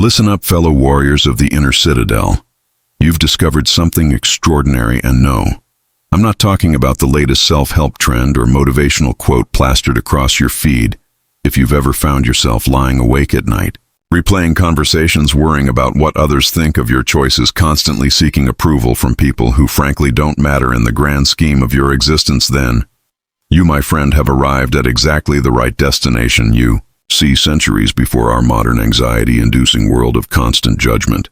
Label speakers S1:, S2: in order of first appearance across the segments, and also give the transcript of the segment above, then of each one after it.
S1: Listen up, fellow warriors of the inner citadel. You've discovered something extraordinary, and no, I'm not talking about the latest self-help trend or motivational quote plastered across your feed. If you've ever found yourself lying awake at night, replaying conversations, worrying about what others think of your choices, constantly seeking approval from people who frankly don't matter in the grand scheme of your existence, then you, my friend, have arrived at exactly the right destination. You see, centuries before our modern anxiety-inducing world of constant judgment,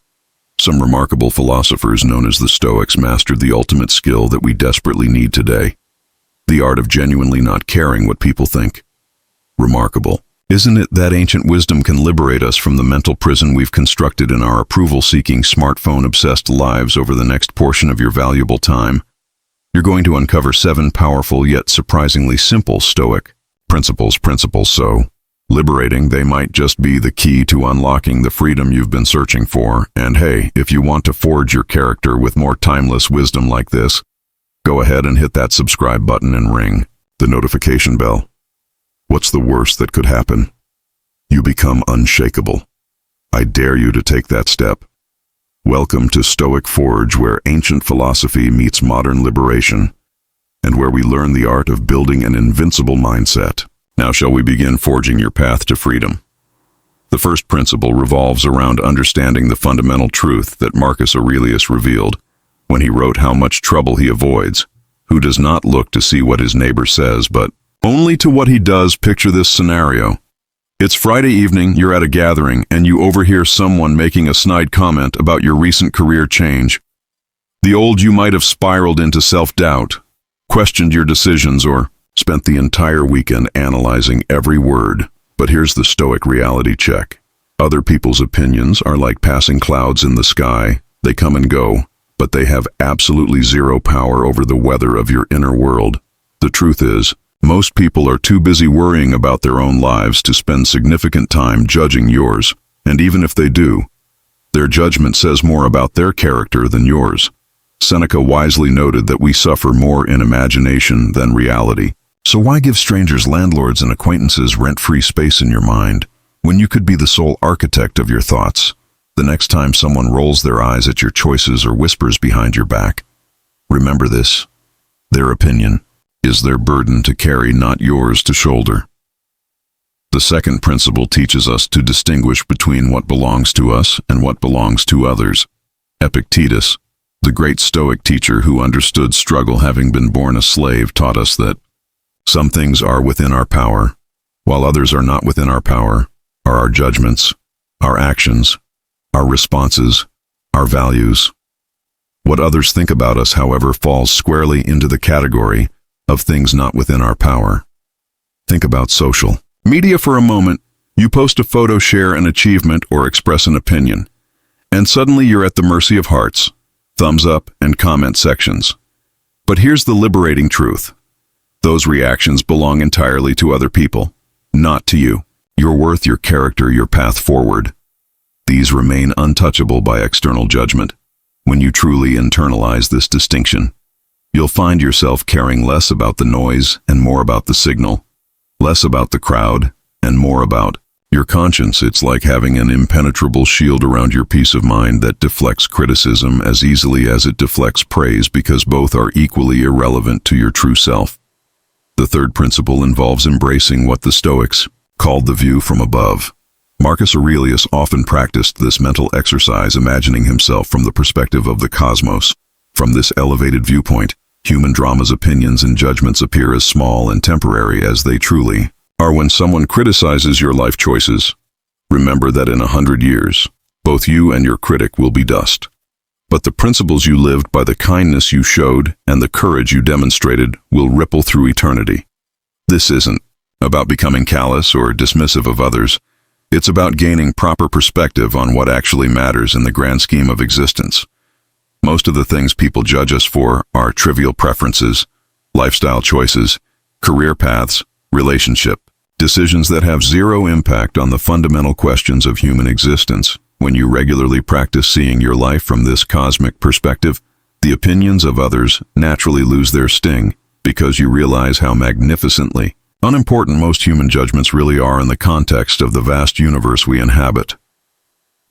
S1: some remarkable philosophers known as the Stoics mastered the ultimate skill that we desperately need today: the art of genuinely not caring what people think. Remarkable, isn't it, that ancient wisdom can liberate us from the mental prison we've constructed in our approval-seeking, smartphone-obsessed lives? Over the next portion of your valuable time, you're going to uncover 7 powerful yet surprisingly simple Stoic principles. So liberating, they might just be the key to unlocking the freedom you've been searching for. And hey, if you want to forge your character with more timeless wisdom like this, go ahead and hit that subscribe button and ring the notification bell. What's the worst that could happen? You become unshakable. I dare you to take that step. Welcome to Stoic Forge, where ancient philosophy meets modern liberation, and where we learn the art of building an invincible mindset. Now shall we begin forging your path to freedom? The first principle revolves around understanding the fundamental truth that Marcus Aurelius revealed when he wrote how much trouble he avoids, who does not look to see what his neighbor says, but only to what he does. Picture this scenario. It's Friday evening, you're at a gathering, and you overhear someone making a snide comment about your recent career change. The old you might have spiraled into self-doubt, questioned your decisions, or spent the entire weekend analyzing every word. But here's the Stoic reality check. Other people's opinions are like passing clouds in the sky. They come and go, but they have absolutely zero power over the weather of your inner world. The truth is, most people are too busy worrying about their own lives to spend significant time judging yours, and even if they do, their judgment says more about their character than yours. Seneca wisely noted that we suffer more in imagination than reality. So why give strangers, landlords, and acquaintances rent-free space in your mind when you could be the sole architect of your thoughts? The next time someone rolls their eyes at your choices or whispers behind your back, remember this: their opinion is their burden to carry, not yours to shoulder. The second principle teaches us to distinguish between what belongs to us and what belongs to others. Epictetus, the great Stoic teacher who understood struggle, having been born a slave, taught us that some things are within our power, while others are not within our power. Are our judgments, our actions, our responses, our values. What others think about us, however, falls squarely into the category of things not within our power. Think about social media for a moment. You post a photo, share an achievement, or express an opinion, and suddenly you're at the mercy of hearts, thumbs up, and comment sections. But here's the liberating truth: those reactions belong entirely to other people, not to you. Your worth, your character, your path forward, these remain untouchable by external judgment. When you truly internalize this distinction, you'll find yourself caring less about the noise and more about the signal, less about the crowd and more about your conscience. It's like having an impenetrable shield around your peace of mind that deflects criticism as easily as it deflects praise, because both are equally irrelevant to your true self. The third principle involves embracing what the Stoics called the view from above. Marcus Aurelius often practiced this mental exercise, imagining himself from the perspective of the cosmos. From this elevated viewpoint, human dramas, opinions, and judgments appear as small and temporary as they truly are. When someone criticizes your life choices, remember that in 100 years, both you and your critic will be dust. But the principles you lived by, the kindness you showed, and the courage you demonstrated will ripple through eternity. This isn't about becoming callous or dismissive of others. It's about gaining proper perspective on what actually matters in the grand scheme of existence. Most of the things people judge us for are trivial preferences, lifestyle choices, career paths, relationship decisions that have zero impact on the fundamental questions of human existence. When you regularly practice seeing your life from this cosmic perspective, the opinions of others naturally lose their sting, because you realize how magnificently unimportant most human judgments really are in the context of the vast universe we inhabit.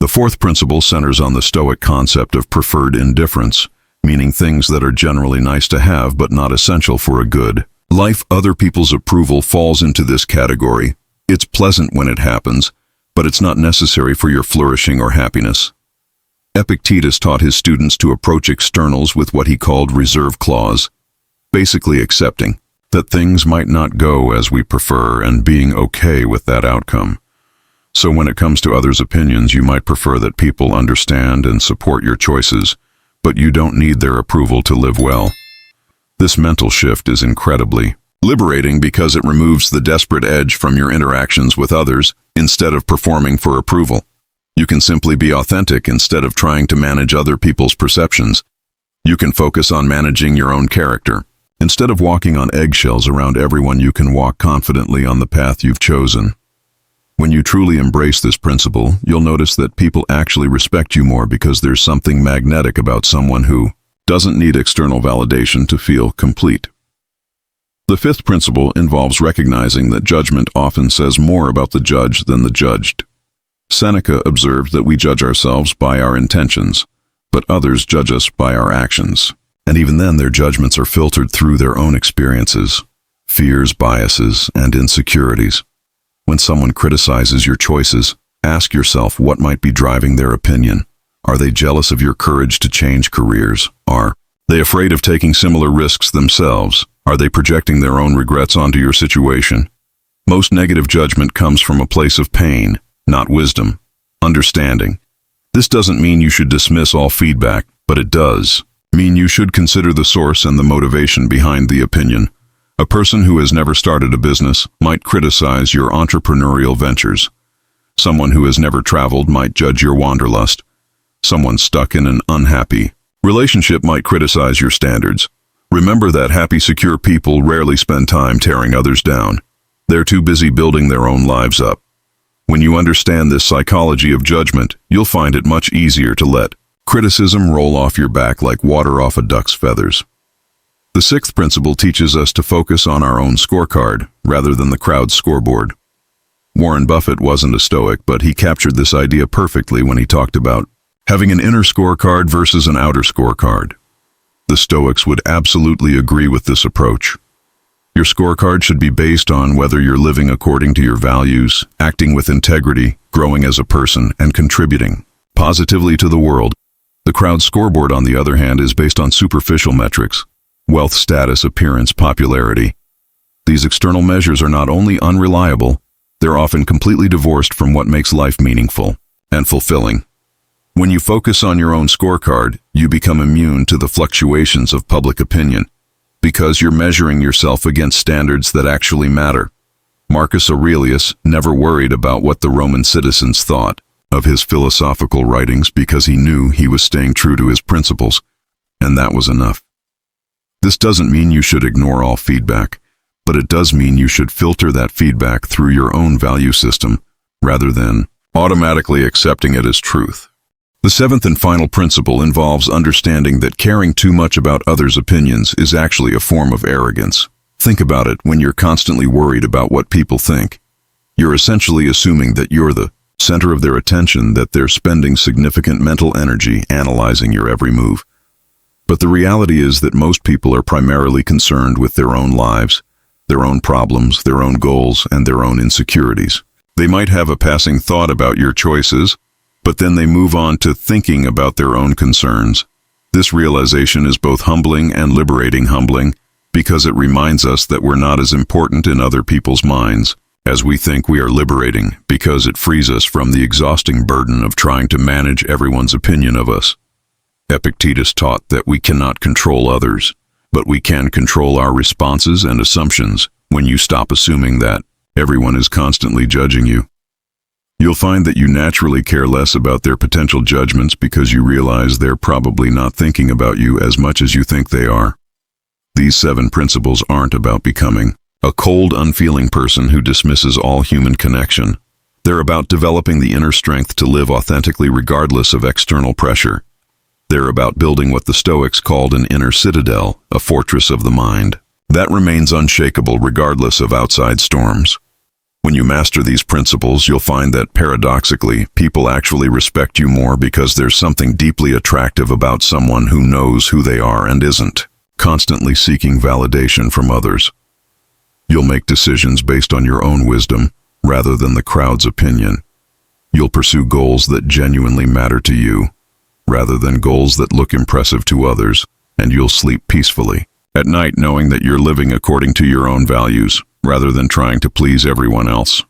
S1: The fourth principle centers on the Stoic concept of preferred indifference, meaning things that are generally nice to have but not essential for a good life. Other people's approval falls into this category. It's pleasant when it happens, but it's not necessary for your flourishing or happiness. Epictetus taught his students to approach externals with what he called reserve clause, basically accepting that things might not go as we prefer and being okay with that outcome. So when it comes to others' opinions, you might prefer that people understand and support your choices, but you don't need their approval to live well. This mental shift is incredibly liberating because it removes the desperate edge from your interactions with others instead of performing for approval. You can simply be authentic instead of trying to manage other people's perceptions. You can focus on managing your own character. Instead of walking on eggshells around everyone, you can walk confidently on the path you've chosen. When you truly embrace this principle, you'll notice that people actually respect you more because there's something magnetic about someone who doesn't need external validation to feel complete. The fifth principle involves recognizing that judgment often says more about the judge than the judged. Seneca observed that we judge ourselves by our intentions, but others judge us by our actions. And even then, their judgments are filtered through their own experiences, fears, biases, and insecurities. When someone criticizes your choices, ask yourself what might be driving their opinion. Are they jealous of your courage to change careers? Are they afraid of taking similar risks themselves? Are they projecting their own regrets onto your situation? Most negative judgment comes from a place of pain, not wisdom, understanding. This doesn't mean you should dismiss all feedback, but it does mean you should consider the source and the motivation behind the opinion. A person who has never started a business might criticize your entrepreneurial ventures. Someone who has never traveled might judge your wanderlust. Someone stuck in an unhappy relationship might criticize your standards. Remember that happy, secure people rarely spend time tearing others down. They're too busy building their own lives up. When you understand this psychology of judgment, you'll find it much easier to let criticism roll off your back like water off a duck's feathers. The sixth principle teaches us to focus on our own scorecard rather than the crowd's scoreboard. Warren Buffett wasn't a Stoic, but he captured this idea perfectly when he talked about having an inner scorecard versus an outer scorecard. The Stoics would absolutely agree with this approach. Your scorecard should be based on whether you're living according to your values, acting with integrity, growing as a person, and contributing positively to the world. The crowd's scoreboard, on the other hand, is based on superficial metrics: wealth, status, appearance, popularity. These external measures are not only unreliable, they're often completely divorced from what makes life meaningful and fulfilling. When you focus on your own scorecard, you become immune to the fluctuations of public opinion, because you're measuring yourself against standards that actually matter. Marcus Aurelius never worried about what the Roman citizens thought of his philosophical writings because he knew he was staying true to his principles, and that was enough. This doesn't mean you should ignore all feedback, but it does mean you should filter that feedback through your own value system rather than automatically accepting it as truth. The seventh and final principle involves understanding that caring too much about others' opinions is actually a form of arrogance. Think about it. When you're constantly worried about what people think, you're essentially assuming that you're the center of their attention, that they're spending significant mental energy analyzing your every move. But the reality is that most people are primarily concerned with their own lives, their own problems, their own goals, and their own insecurities. They might have a passing thought about your choices, but then they move on to thinking about their own concerns. This realization is both humbling and liberating. Humbling because it reminds us that we're not as important in other people's minds as we think. We are liberating because it frees us from the exhausting burden of trying to manage everyone's opinion of us. Epictetus taught that we cannot control others, but we can control our responses and assumptions. When you stop assuming that everyone is constantly judging you, you'll find that you naturally care less about their potential judgments because you realize they're probably not thinking about you as much as you think they are. These 7 principles aren't about becoming a cold, unfeeling person who dismisses all human connection. They're about developing the inner strength to live authentically regardless of external pressure. They're about building what the Stoics called an inner citadel, a fortress of the mind that remains unshakable regardless of outside storms. When you master these principles, you'll find that, paradoxically, people actually respect you more because there's something deeply attractive about someone who knows who they are and isn't constantly seeking validation from others. You'll make decisions based on your own wisdom rather than the crowd's opinion. You'll pursue goals that genuinely matter to you rather than goals that look impressive to others, and you'll sleep peacefully at night knowing that you're living according to your own values rather than trying to please everyone else.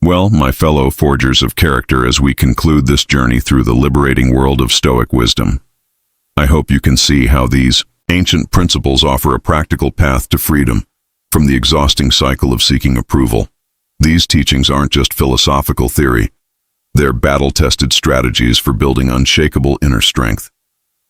S1: Well, my fellow forgers of character, as we conclude this journey through the liberating world of Stoic wisdom, I hope you can see how these ancient principles offer a practical path to freedom from the exhausting cycle of seeking approval. These teachings aren't just philosophical theory. They're battle-tested strategies for building unshakable inner strength.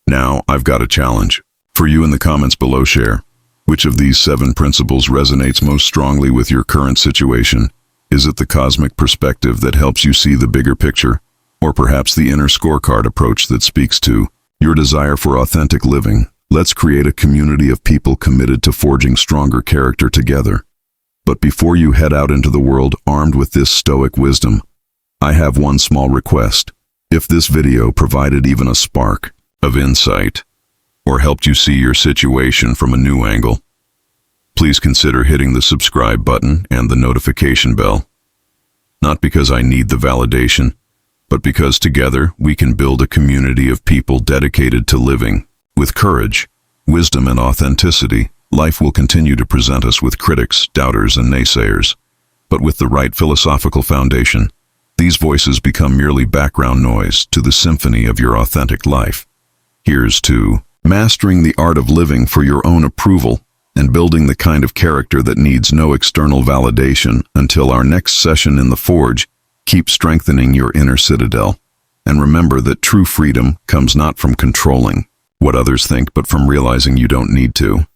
S1: Now, I've got a challenge. For you in the comments below, share which of these 7 principles resonates most strongly with your current situation. Is it the cosmic perspective that helps you see the bigger picture, or perhaps the inner scorecard approach that speaks to your desire for authentic living? Let's create a community of people committed to forging stronger character together. But before you head out into the world armed with this Stoic wisdom, I have one small request. If this video provided even a spark of insight, or helped you see your situation from a new angle, please consider hitting the subscribe button and the notification bell. Not because I need the validation, but because together we can build a community of people dedicated to living with courage, wisdom, and authenticity. Life will continue to present us with critics, doubters, and naysayers. But with the right philosophical foundation, these voices become merely background noise to the symphony of your authentic life. Here's to mastering the art of living for your own approval and building the kind of character that needs no external validation. Until our next session in the Forge, keep strengthening your inner citadel. And remember that true freedom comes not from controlling what others think, but from realizing you don't need to.